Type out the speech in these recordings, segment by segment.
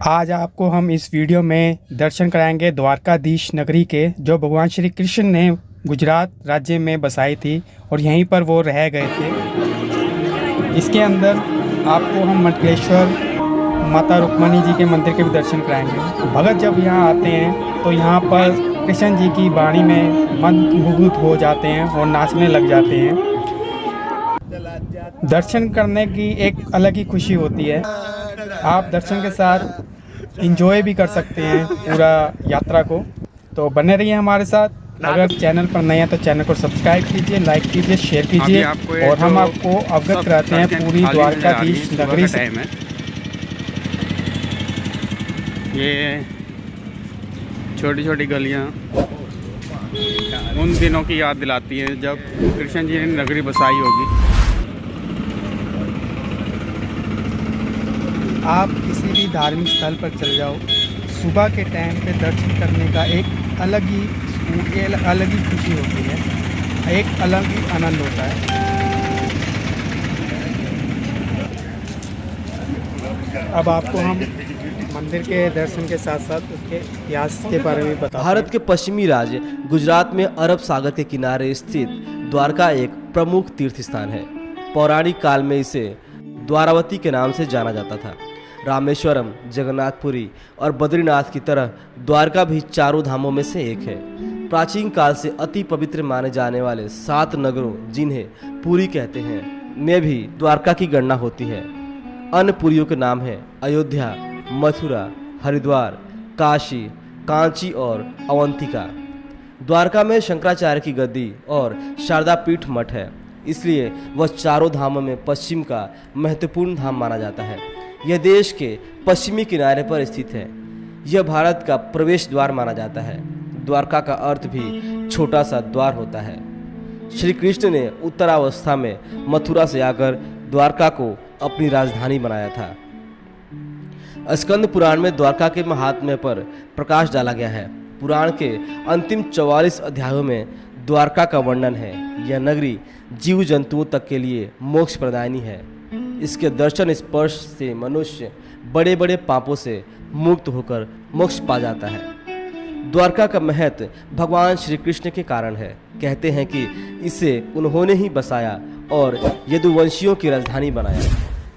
आज आपको हम इस वीडियो में दर्शन कराएंगे द्वारकाधीश नगरी के, जो भगवान श्री कृष्ण ने गुजरात राज्य में बसाई थी और यहीं पर वो रह गए थे। इसके अंदर आपको हम मंडलेश्वर माता रुक्मणी जी के मंदिर के भी दर्शन कराएंगे। भगत जब यहाँ आते हैं तो यहाँ पर कृष्ण जी की वाणी में मंत्रमुग्ध हो जाते हैं और नाचने लग जाते हैं। दर्शन करने की एक अलग ही खुशी होती है। आप दर्शन के साथ एंजॉय भी कर सकते हैं पूरा यात्रा को। तो बने रहिए हमारे साथ। अगर चैनल पर नए हैं तो चैनल को सब्सक्राइब कीजिए, लाइक कीजिए, शेयर कीजिए और हम आपको अवगत कराते हैं पूरी द्वारकाधीश नगरी से। ये छोटी छोटी गलियाँ उन दिनों की याद दिलाती हैं जब कृष्ण जी ने नगरी बसाई होगी। आप किसी भी धार्मिक स्थल पर चल जाओ, सुबह के टाइम पे दर्शन करने का एक अलग ही खुशी होती है, एक अलग ही आनंद होता है। अब आपको हम मंदिर के दर्शन के साथ साथ उसके इतिहास के बारे में बताते हैं। भारत के पश्चिमी राज्य गुजरात में अरब सागर के किनारे स्थित द्वारका एक प्रमुख तीर्थ स्थान है। पौराणिक काल में इसे द्वारावती के नाम से जाना जाता था। रामेश्वरम, जगन्नाथपुरी और बद्रीनाथ की तरह द्वारका भी चारों धामों में से एक है। प्राचीन काल से अति पवित्र माने जाने वाले 7 नगरों, जिन्हें पुरी कहते हैं, में भी द्वारका की गणना होती है। अन्य पुरियों के नाम हैं अयोध्या, मथुरा, हरिद्वार, काशी, कांची और अवंतिका। द्वारका में शंकराचार्य की गद्दी और शारदा पीठ मठ है, इसलिए वह चारों धामों में पश्चिम का महत्वपूर्ण धाम माना जाता है। यह देश के पश्चिमी किनारे पर स्थित है। यह भारत का प्रवेश द्वार माना जाता है। द्वारका का अर्थ भी छोटा सा द्वार होता है। श्री कृष्ण ने उत्तरावस्था में मथुरा से आकर द्वारका को अपनी राजधानी बनाया था। स्कंद पुराण में द्वारका के महात्म्य पर प्रकाश डाला गया है। पुराण के अंतिम 44 अध्यायों में द्वारका का वर्णन है। यह नगरी जीव जंतुओं तक के लिए मोक्ष प्रदायनी है। इसके दर्शन स्पर्श से मनुष्य बड़े बड़े पापों से मुक्त होकर मोक्ष पा जाता है। द्वारका का महत्व भगवान श्री कृष्ण के कारण है। कहते हैं कि इसे उन्होंने ही बसाया और यदुवंशियों की राजधानी बनाया।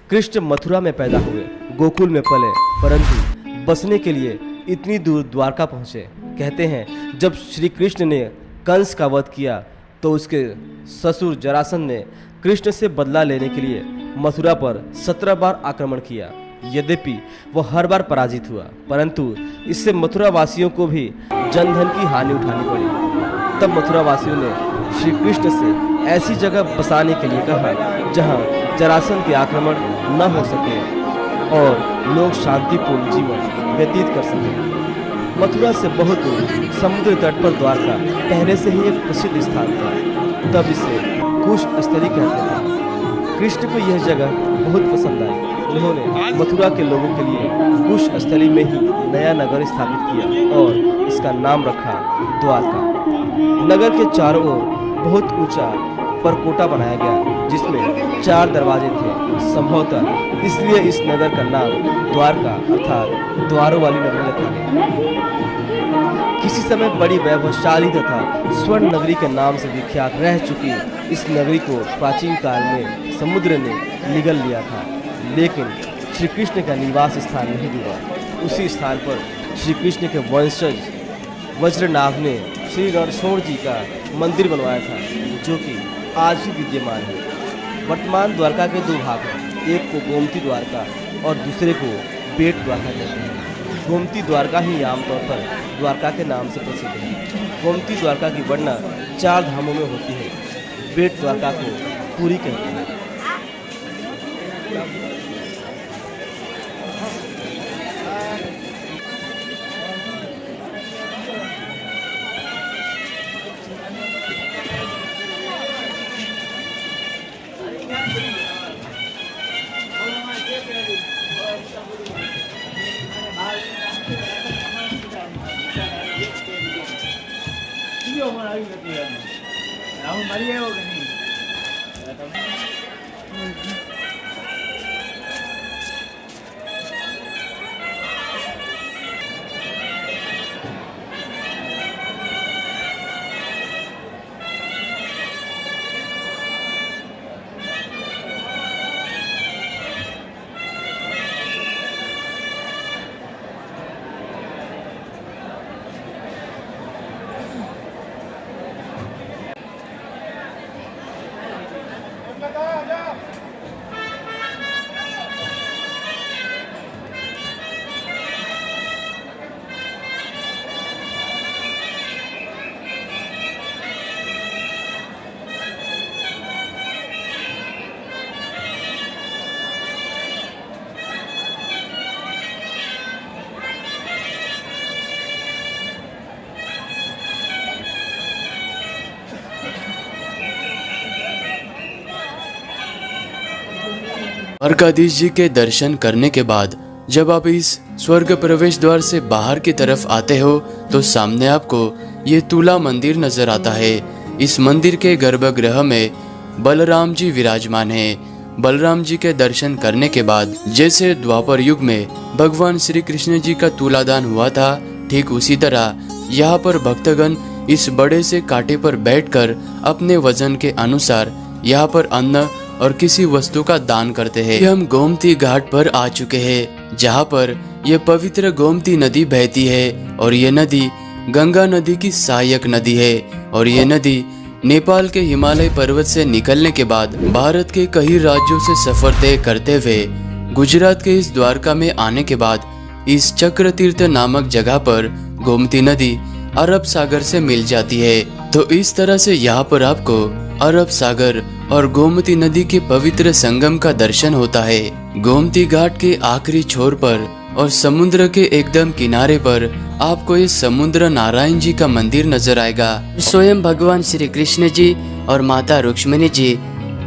कृष्ण मथुरा में पैदा हुए, गोकुल में पले, परंतु बसने के लिए इतनी दूर द्वारका पहुँचे। कहते हैं जब श्री कृष्ण ने कंस का वध किया तो उसके ससुर जरासंध ने कृष्ण से बदला लेने के लिए मथुरा पर 17 बार आक्रमण किया। यद्यपि वह हर बार पराजित हुआ, परंतु इससे मथुरा वासियों को भी जनधन की हानि उठानी पड़ी। तब मथुरा वासियों ने श्री कृष्ण से ऐसी जगह बसाने के लिए कहा जहां जरासंध के आक्रमण न हो सके और लोग शांतिपूर्ण जीवन व्यतीत कर सकें। मथुरा से बहुत दूर समुद्र तट पर द्वारका पहले से ही एक प्रसिद्ध स्थान था। तब इसे कुश स्थली कहते थे। कृष्ण को यह जगह बहुत पसंद आई। उन्होंने मथुरा के लोगों के लिए कुश स्थली में ही नया नगर स्थापित किया और इसका नाम रखा द्वारका। नगर के चारों ओर बहुत ऊंचा परकोटा बनाया गया, जिसमें 4 दरवाजे थे। संभवतः इसलिए इस नगर का नाम द्वारका अर्थात द्वारों वाली नगरी रखा गया। किसी समय बड़ी वैभवशाली तथा स्वर्ण नगरी के नाम से विख्यात रह चुकी इस नगरी को प्राचीन काल में समुद्र ने निगल लिया था, लेकिन श्री कृष्ण का निवास स्थान नहीं हुआ। उसी स्थान पर श्री कृष्ण के वंशज वज्रनाभ ने श्री रणछोड़ जी का मंदिर बनवाया था, जो कि आज भी विद्यमान है। वर्तमान द्वारका के 2 भाग हैं, एक को गोमती द्वारका और दूसरे को बेट द्वारका कहते हैं। गोमती द्वारका ही आमतौर पर द्वारका के नाम से प्रसिद्ध है। गोमती द्वारका की गणना 4 धामों में होती है। बेट द्वारका को पुरी कहते हैं। द्वारकाधीश जी के दर्शन करने के बाद जब आप इस स्वर्ग प्रवेश द्वार से बाहर की तरफ आते हो तो सामने आपको ये तुला मंदिर नजर आता है। इस मंदिर के गर्भगृह में बलराम जी विराजमान हैं। बलराम जी के दर्शन करने के बाद जैसे द्वापर युग में भगवान श्री कृष्ण जी का तुलादान हुआ था, ठीक उसी तरह यहाँ पर भक्तगण इस बड़े से कांटे पर बैठकर अपने वजन के अनुसार यहाँ पर अन्न और किसी वस्तु का दान करते हैं। हम गोमती घाट पर आ चुके हैं, जहाँ पर यह पवित्र गोमती नदी बहती है और ये नदी गंगा नदी की सहायक नदी है। और ये नदी नेपाल के हिमालय पर्वत से निकलने के बाद भारत के कई राज्यों से सफर तय करते हुए गुजरात के इस द्वारका में आने के बाद इस चक्र तीर्थ नामक जगह पर गोमती नदी अरब सागर से मिल जाती है। तो इस तरह से यहाँ पर आपको अरब सागर और गोमती नदी के पवित्र संगम का दर्शन होता है। गोमती घाट के आखिरी छोर पर और समुद्र के एकदम किनारे पर आपको ये समुद्र नारायण जी का मंदिर नजर आएगा। स्वयं भगवान श्री कृष्ण जी और माता रुक्मिणी जी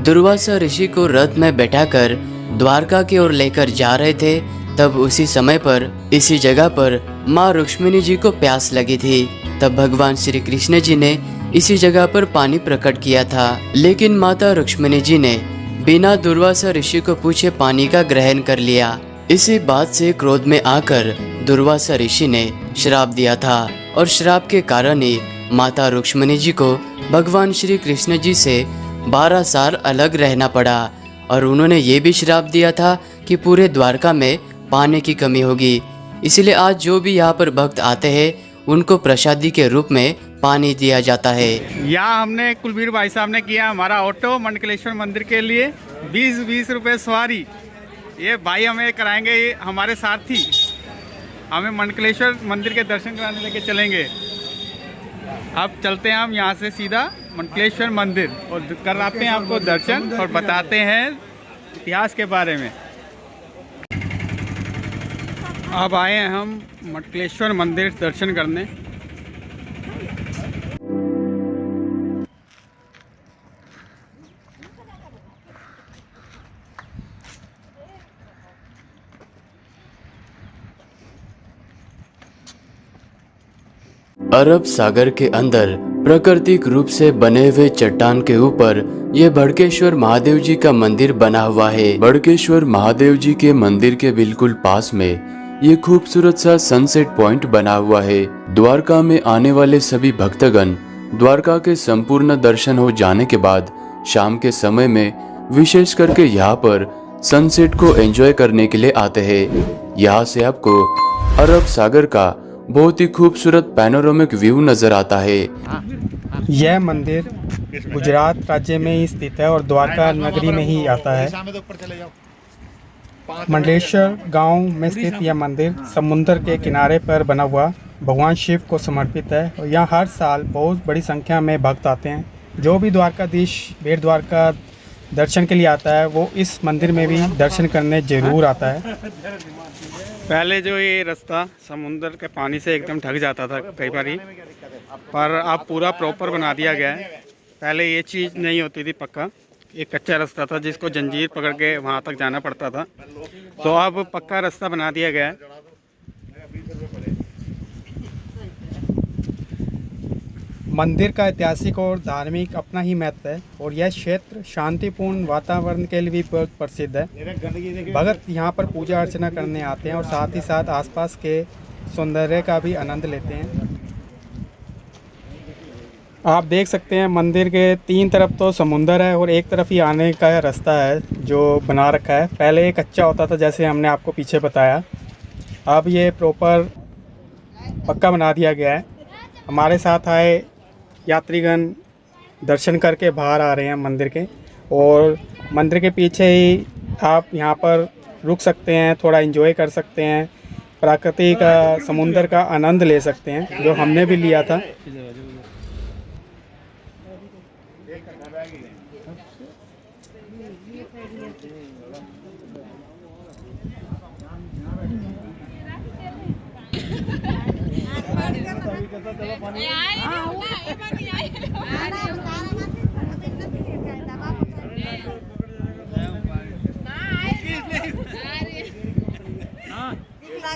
दुर्वासा ऋषि को रथ में बैठाकर द्वारका की ओर लेकर जा रहे थे। तब उसी समय पर इसी जगह पर माँ रुक्मिणी जी को प्यास लगी थी। तब भगवान श्री कृष्ण जी ने इसी जगह पर पानी प्रकट किया था, लेकिन माता रुक्मिणी जी ने बिना दुर्वासा ऋषि को पूछे पानी का ग्रहण कर लिया। इसी बात से क्रोध में आकर दुर्वासा ऋषि ने श्राप दिया था और श्राप के कारण ही माता रुक्मिणी जी को भगवान श्री कृष्ण जी से 12 साल अलग रहना पड़ा। और उन्होंने ये भी श्राप दिया था कि पूरे द्वारका में पानी की कमी होगी। इसलिए आज जो भी यहाँ पर भक्त आते हैं उनको प्रसादी के रूप में पानी दिया जाता है। यहाँ हमने कुलबीर भाई साहब ने किया हमारा ऑटो मंडलेश्वर मंदिर के लिए 20-20 रुपये सवारी। ये भाई हमें कराएंगे, ये हमारे साथी हमें मंडलेश्वर मंदिर के दर्शन कराने लेके चलेंगे। अब चलते हैं हम यहाँ से सीधा मंडलेश्वर मंदिर और कराते हैं आपको दर्शन और बताते हैं इतिहास के बारे में। अब आए हैं हम मंडलेश्वर मंदिर दर्शन करने। अरब सागर के अंदर प्राकृतिक रूप से बने हुए चट्टान के ऊपर ये बड़केश्वर महादेव जी का मंदिर बना हुआ है। बड़केश्वर महादेव जी के मंदिर के बिल्कुल पास में ये खूबसूरत सा सनसेट पॉइंट बना हुआ है। द्वारका में आने वाले सभी भक्तगण द्वारका के संपूर्ण दर्शन हो जाने के बाद शाम के समय में विशेष करके यहाँ पर सनसेट को एंजॉय करने के लिए आते हैं। यहाँ से आपको अरब सागर का बहुत ही खूबसूरत पैनोरामिक व्यू नजर आता है। यह मंदिर गुजरात राज्य में ही स्थित है और द्वारका नगरी में ही आता है। मंडलेश्वर गांव में स्थित यह मंदिर समुद्र के किनारे पर बना हुआ भगवान शिव को समर्पित है और यहाँ हर साल बहुत बड़ी संख्या में भक्त आते हैं। जो भी द्वारकाधीश बेट द्वारका दर्शन के लिए आता है वो इस मंदिर में भी दर्शन करने जरूर आता है। पहले जो ये रास्ता समुद्र के पानी से एकदम ढक जाता था कई बार ही, पर अब पूरा प्रॉपर बना दिया गया है। पहले ये चीज़ नहीं होती थी, पक्का ये कच्चा रास्ता था जिसको जंजीर पकड़ के वहाँ तक जाना पड़ता था। तो अब पक्का रास्ता बना दिया गया है। मंदिर का ऐतिहासिक और धार्मिक अपना ही महत्व है और यह क्षेत्र शांतिपूर्ण वातावरण के लिए भी बहुत प्रसिद्ध है। भक्त यहाँ पर पूजा अर्चना करने आते हैं और साथ ही साथ आसपास के सौंदर्य का भी आनंद लेते हैं। आप देख सकते हैं मंदिर के 3 तरफ तो समुंदर है और एक तरफ ही आने का रास्ता है जो बना रखा है। पहले ये कच्चा होता था जैसे हमने आपको पीछे बताया, अब ये प्रॉपर पक्का बना दिया गया है। हमारे साथ आए यात्रीगण दर्शन करके बाहर आ रहे हैं मंदिर के, और मंदिर के पीछे ही आप यहाँ पर रुक सकते हैं, थोड़ा एंजॉय कर सकते हैं, प्रकृति का समुंदर का आनंद ले सकते हैं जो हमने भी लिया था।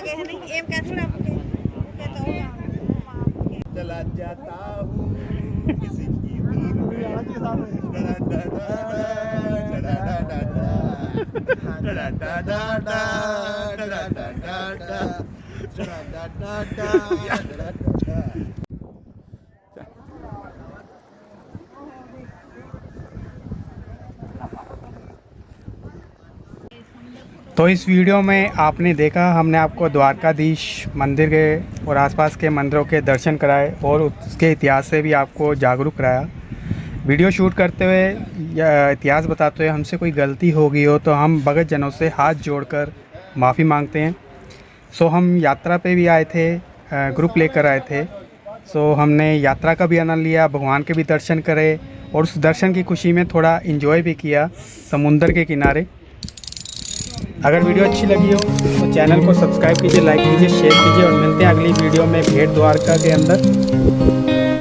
गए हैं नहीं एम क्या थोड़ा चला जाता हूँ किसी की दूर तो इस वीडियो में आपने देखा, हमने आपको द्वारकाधीश मंदिर के और आसपास के मंदिरों के दर्शन कराए और उसके इतिहास से भी आपको जागरूक कराया। वीडियो शूट करते हुए या इतिहास बताते हुए हमसे कोई गलती हो गई हो तो हम भगत जनों से हाथ जोड़कर माफ़ी मांगते हैं। सो हम यात्रा पे भी आए थे, ग्रुप लेकर आए थे। सो हमने यात्रा का भी आनंद लिया, भगवान के भी दर्शन करे और उस दर्शन की खुशी में थोड़ा एंजॉय भी किया समुंदर के किनारे। अगर वीडियो अच्छी लगी हो तो चैनल को सब्सक्राइब कीजिए, लाइक कीजिए, शेयर कीजिए और मिलते हैं अगली वीडियो में भेंट द्वारका के अंदर।